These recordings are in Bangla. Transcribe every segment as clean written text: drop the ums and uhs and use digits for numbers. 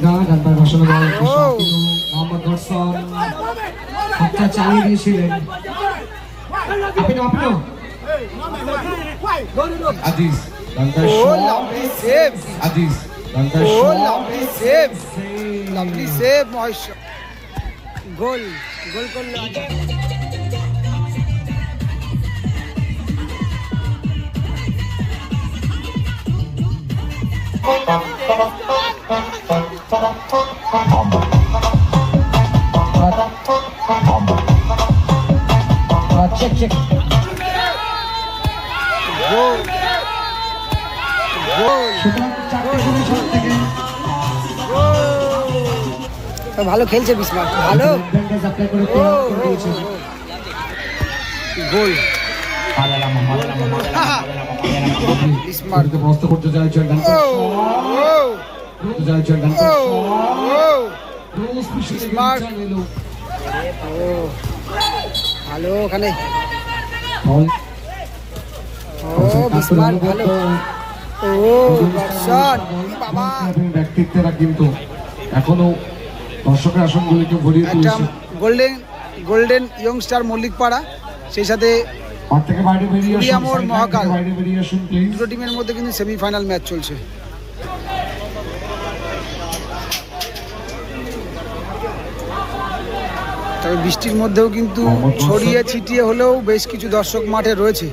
সেগা ডানপার বসানো বল মোহাম্মদ গডসন হাতটা চালিয়ে দিয়েছিলেন আপনি আজিজ ডানপার লাভলি সেভ আজিজ ডানপার lovely save lovely save Maheshwar goal goal করলো চেক চেক গোল গোল ভালো খেলছে বিসমার্ক ভালো গোল বিসমার্ক প্রস্তুত করতে চাইছেন ভালো ওখানে বিসমার্ক ভালো বাবা ব্যক্তিত্বরা কিন্তু এখনো দর্শকের আসনগুলিকে ভরিয়ে তুলেছে গোল্ডেন ইয়ংস্টার মল্লিকপাড়া সেই সাথে মহাকাল দুটো টিমের মধ্যে কিন্তু সেমিফাইনাল ম্যাচ চলছে তবে বৃষ্টির মধ্যেও কিন্তু ছড়িয়ে ছিটিয়ে হলেও বেশ কিছু দর্শক মাঠে রয়েছে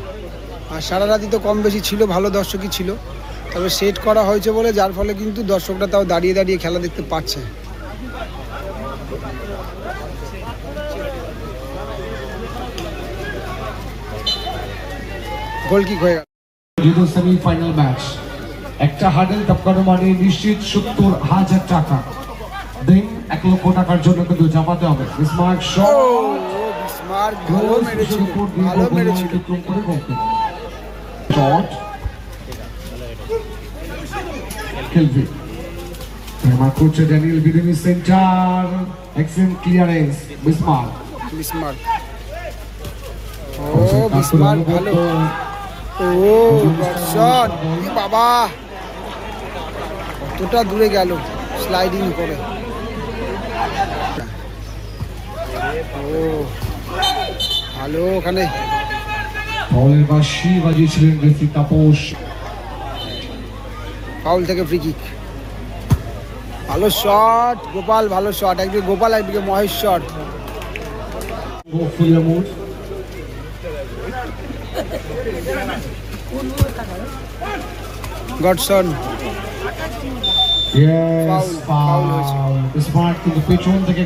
আর সারা রাতই তো কম বেশি ছিল ভালো দর্শকই ছিল তবে সেট করা হয়েছে বলে যার ফলে কিন্তু দর্শকরা তাও দাঁড়িয়ে দাঁড়িয়ে খেলা দেখতে পাচ্ছে গোল কিক হয়ে গেল সেমিফাইনাল ম্যাচ একটা হার্ডেল টপকানো মানে নিশ্চিত ৭০,০০০ টাকা দিন ১ লক্ষ টাকার জন্য কিন্তু জামাতে হবে বিসমার্ক বিসমার্ক ভালো মেরেছিল ভালো মেরেছিল শট খেলবে আমার কোচ ড্যানিয়েল বিডিনি center excellent clearance Bismarck Bismarck Bismarck ভালো শট বাবা কতটা দূরে গেল স্লাইডিং করে ভালো ওখানে ফাউলের বাঁশি বাজিয়েছিলেন রেফারি তাপস ফাউল থেকে ফ্রি কিক ভালো শট গোপাল ভালো শট একদিকে গোপাল একদিকে মহেশ্বর গডসন পেছন থেকে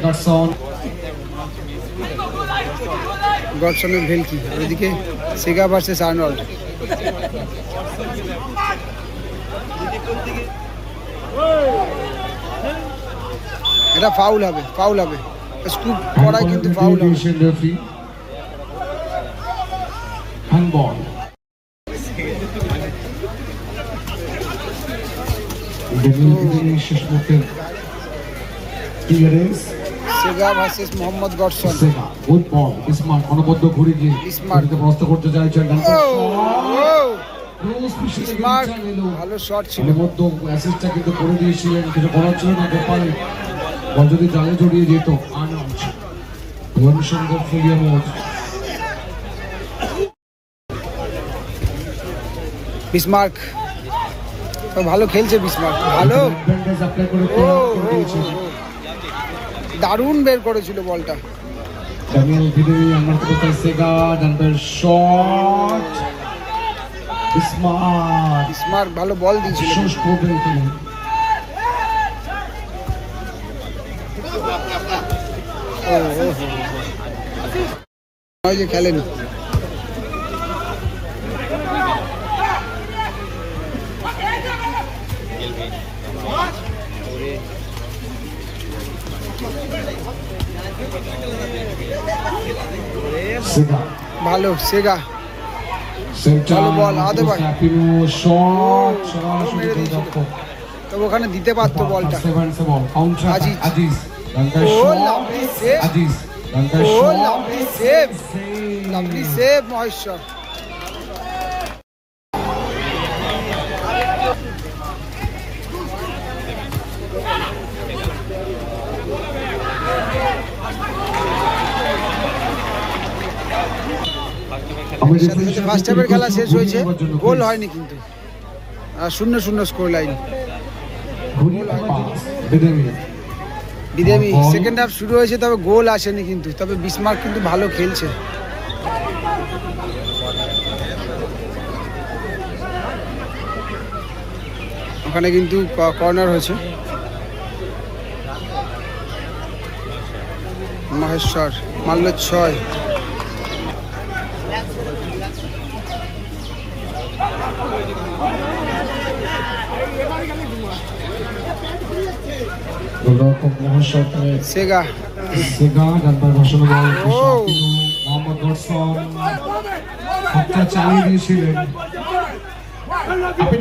গডসনের ভেলকি ওইদিকে সেগা ভার্সেস আর্নল্ড এটা ফাউল হবে স্কুপ করায় কিন্তু ফাউল হবে হ্যান্ডবল শেষ মুহূর্তে clearance Sega versus Mohammed Godson good ball Bismarck অনবদ্য ঘুরে গিয়ে বিসমার্ককে প্রস্তুত করতে চাইছেন বিসমার্ক ভালো শট ছিল অনবদ্য অ্যাসিস্টটা কিন্তু করে দিয়েছিলেন কিছু করার ছিল না গোপাল বল যদি জালে জড়িয়ে যেত আর্নল্ড ভুবনেশ্বর ফুলিয়া মোড় বিসমার্ক ভালো খেলছে বিসমার্ক ভালো দারুণ বের করেছিল বলটা ড্যানিয়েল ভিডেনি আমার কোথায় সেগা ডানপার শট বিসমার্ক ভালো বল দিয়েছিল যে খেলেনি ভালো সেগা ভালো বল আদে ভাই তবে ওখানে দিতে পারতো বলটা লাভলি সেভ মহেশ্বর আমি সাথে সাথে ফার্স্ট হাফের খেলা শেষ হয়েছে, গোল হয়নি কিন্তু, আর 0-0 স্কোর লাইন। বিদেমি সেকেন্ড হাফ শুরু হয়েছে, তবে গোল আসেনি কিন্তু, তবে বিসমার্ক কিন্তু ভালো খেলছে। ওখানে কিন্তু কর্নার হয়েছে। মহেশ্বর মারল 6। সেগা ডানপার বসানো বল মোহাম্মদ দর্শন হাতটা চালিয়ে দিয়েছিলেন। আপনি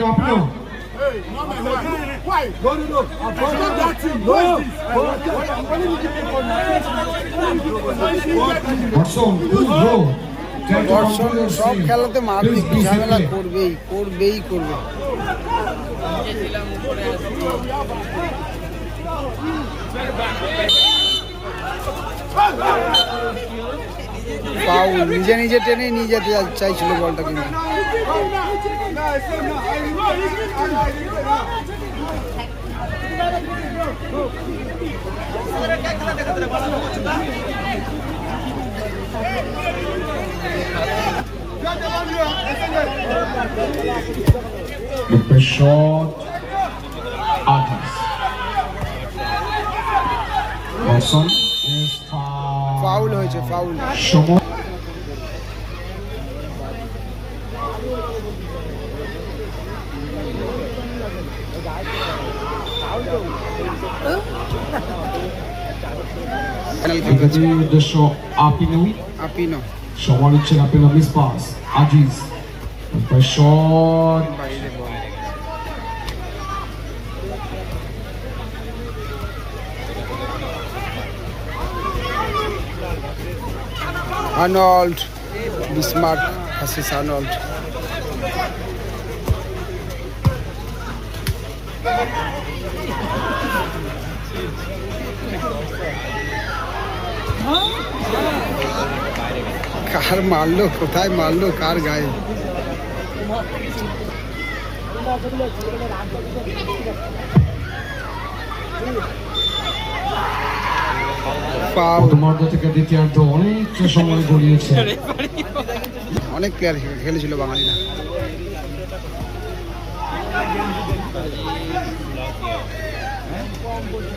দর্শন সব খেলাতে মারবে, ঝামেলা করবেই করবে। ফাউল, নিজে টেনে নিয়ে যেতে চাইছিল বলটা কিন্তু। shot Aziz Dawson is foul হয়েছে, ফাউল। সময় উদ্দেশ্য আপিনো সময় হচ্ছে আপিনো miss pass Aziz shot Arnold, Bismarck versus Arnold. কার মারলো, কোথায় মারলো, কার গায়ে? প্রথমার্ধ থেকে দ্বিতীয়ার্ধ অনেকটা সময় গড়িয়েছে, অনেক প্লেয়ার খেলেছিল বাঙালিরা।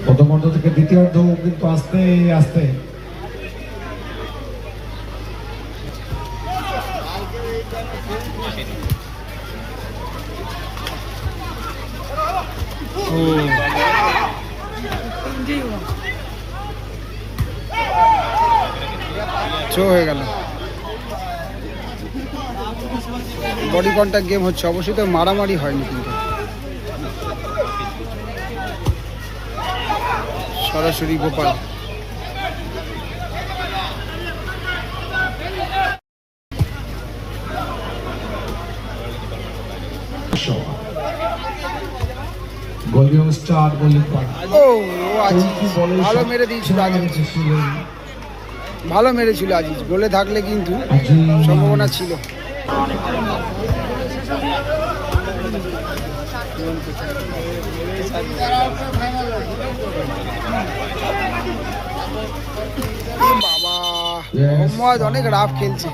প্রথমার্ধ থেকে দ্বিতীয়ার্ধ কিন্তু আস্তে আস্তে হয়ে গেল। বডি কন্ট্যাক্ট গেম হচ্ছে, অবশ্যই তো মারামারি হয়নি কিন্তু। সরাসরি গোপাল গোলিং স্টার গোলিং পয়েন্ট। ও আজিজ ভালো মেরে দিয়েছিল, ভালো মেরেছিল আজিজ। গোলে থাকলে কিন্তু সম্ভাবনা ছিল। বাবা মোহাম্মদ অনেক রাফ খেলছে,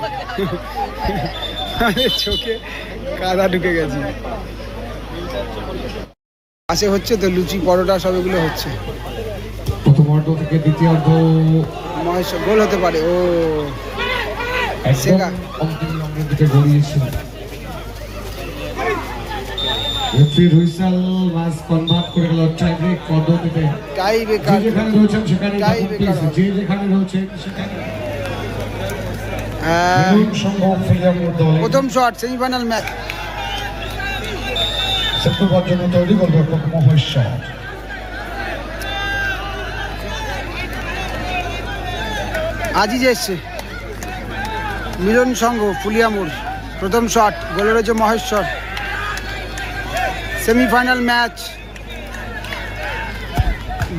চোখে কাদা ঢুকে গেছে। পাশে হচ্ছে তো লুচি পরোটা সব এগুলো হচ্ছে। প্রথমার্ধ থেকে দ্বিতীয়ার্ধ মহেশ্বর গোল হতে পারে। ও সেগা দিকে গড়িয়েছিল। রেফারি হুইসেল ম্যাচ কনভার্ট করে গেল টাই ব্রেক পদ্ধতিতে। টাই ব্রেকার, যেখানে রয়েছেন সেখানে টাই ব্রেকার, যে যেখানে রয়েছে সেখানে প্রথম শট সেমিফাইনাল ম্যাচ। সেপ্টেম্বর জন্য তৈরি গোলরক্ষক মহেশ্বর। আজিজ এসছে, মিলন সংঘ ফুলিয়ামুর। প্রথম শট, গোলে রয়েছে মহেশ্বর। সেমিফাইনাল ম্যাচ,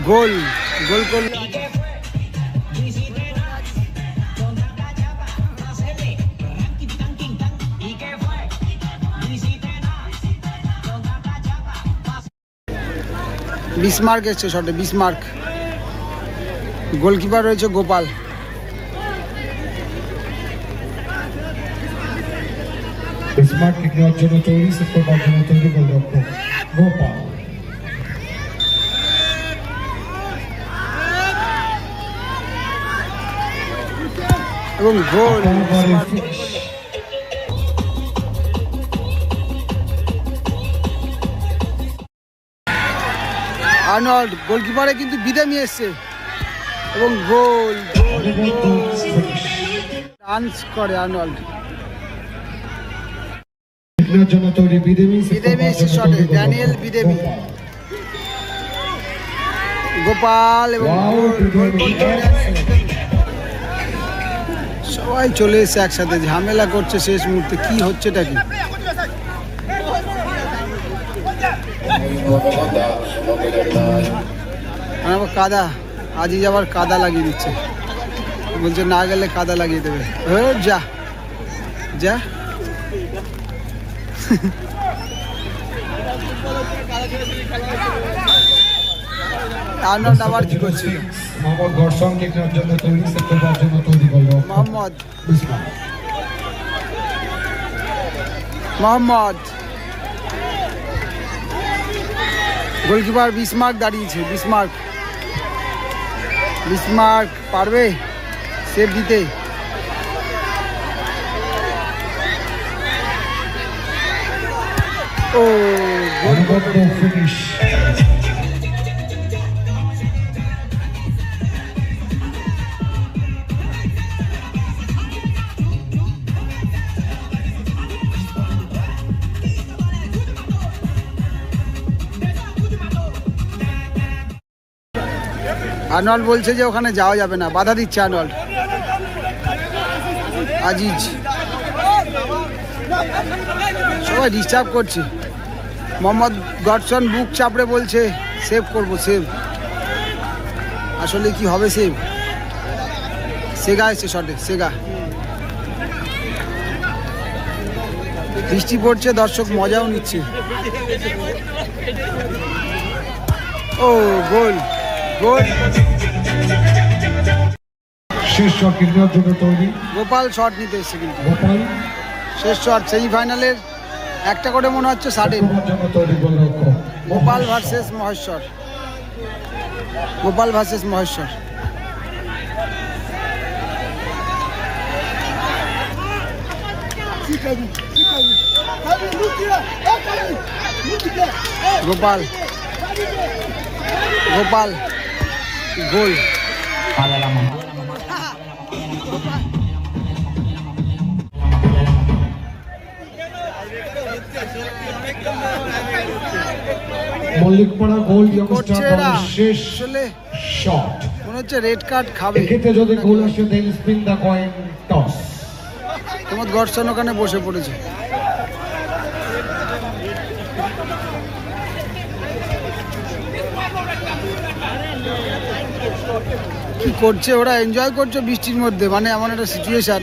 গোল গোল গোল। বিসমার্ক এসছে শটে, বিসমার্ক। গোলকিপার রয়েছে গোপাল। স্মার্ট কিক নেওয়ার জন্য তৈরি, সেক্টর করার জন্য তৈরি গোলরক্ষক গোপাল। এবং গোল। আর্নল্ড গোলকিপারে কিন্তু বিদেমি এসছে এবং গোল। ডান্স করে আর্নল্ড। জন্য তৈরি বিদেমি, বিদেমি এসছে শটে, ড্যানিয়েল বিদেমি। গোপাল এবং সবাই চলে এসছে একসাথে, ঝামেলা করছে শেষ মুহূর্তে। কি হচ্ছেটা কি? আবার কাদা, আজই আবার কাদা লাগিয়ে দিচ্ছে, বলছে না গেলে কাদা লাগিয়ে দেবে। যা যা। আর্নল্ড আবার কি করছে? মোহাম্মদ গর্সন কিক নেওয়ার জন্য তৈরি, সেক্টর করার জন্য তৈরি গোলরক্ষক Mohammad. Bismarck. Mohammad goalkeeper Bismarck দাঁড়িয়েছে। বিসমার্ক, বিসমার্ক পারবে সেভ দিতে? ও ফিনিশ। আর্নল্ড বলছে যে ওখানে যাওয়া যাবে না, বাধা দিচ্ছে আর্নল্ড। আজিজ সবাই ডিস্টার্ব করছে। মোহাম্মদ গডসন বুক চাপড়ে বলছে সেভ করবো, সেভ। আসলে কি হবে সেভ? সেগা এসছে শটে, সেগা। বৃষ্টি পড়ছে, দর্শক মজাও নিচ্ছে। ও গোল, গোল। শেষ শট কিক নেওয়ার জন্য তৈরি গোপাল শট নিতে এসছে কিন্তু। গোপাল শেষ শট সেমিফাইনালের একটা করে মনে হচ্ছে সাডেন। জন্য তৈরি গোলরক্ষক গোপাল ভার্সেস মহেশ্বর, গোপাল ভার্সেস মহেশ্বর। গোপাল, গোপাল গোল। মল্লিকপাড়া গোল করছে এরা। শেষ আসলে শট। মনে হচ্ছে রেড কার্ড খাবে। এক্ষেত্রে যদি গোল আসে দেন স্পিন দ্য কয়েন টস। তোমার গর্ষণ ওখানে বসে পড়েছে। কি করছে ওরা? এনজয় করছে বৃষ্টির মধ্যে, মানে এমন একটা সিচুয়েশন।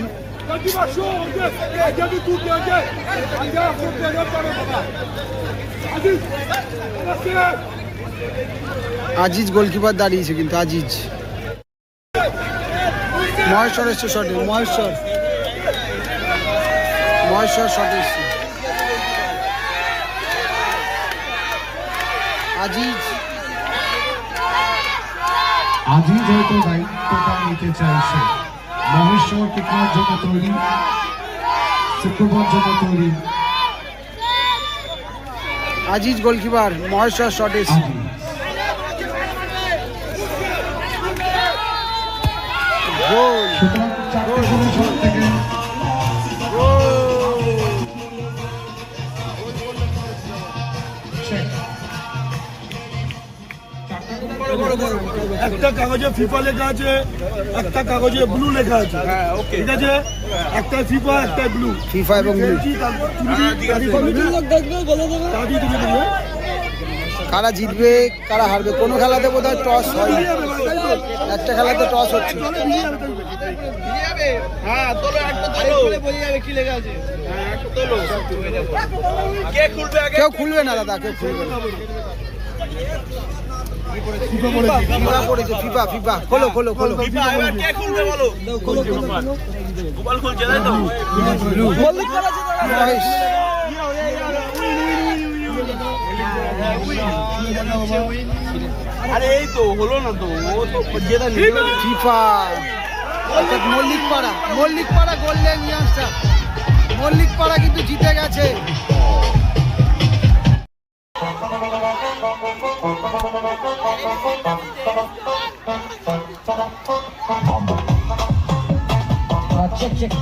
আজিজ গোলকিপার দাঁড়িয়েছে কিন্তু। আজিজ, মহেশ্বর এসছে শটে, মহেশ্বর, মহেশ্বর শটে এসছে। আজিজ, আজিজ হয়তো দায়িত্বটা নিতে চাইছে। মহেশ্বর কিক নেওয়ার জন্য তৈরি, সেক্টর করার জন্য তৈরি আজিজ গোলকিপার, মহেশ্বর শটে এসছে। গোল, সুতরাং চারটে গোলের শট থেকে একটা কাগজে ফিফা লেখা আছে, একটা কাগজে ব্লু লেখা আছে। ঠিক আছে, একটা ফিফা, একটা ব্লু। ফিফা এবং ব্লু। কারা জিতবে কারা হারবে কোনো খেলাতে বোধহয় টস হয় না। একটা খেলাতে টস হচ্ছে। কেউ খুলবে না দাদা, কেউ খুলবে না। ফিফা পড়েছে, ফিফা ফিফা খোলো খোলো খোলো মহেশ। আরে এই তো হলো না তো, ও তো জেতা ফিফা অর্থাৎ মল্লিকপাড়া গোল্ডেন ইয়াংস্টার, মল্লিকপাড়া কিন্তু জিতে গেছে। Check check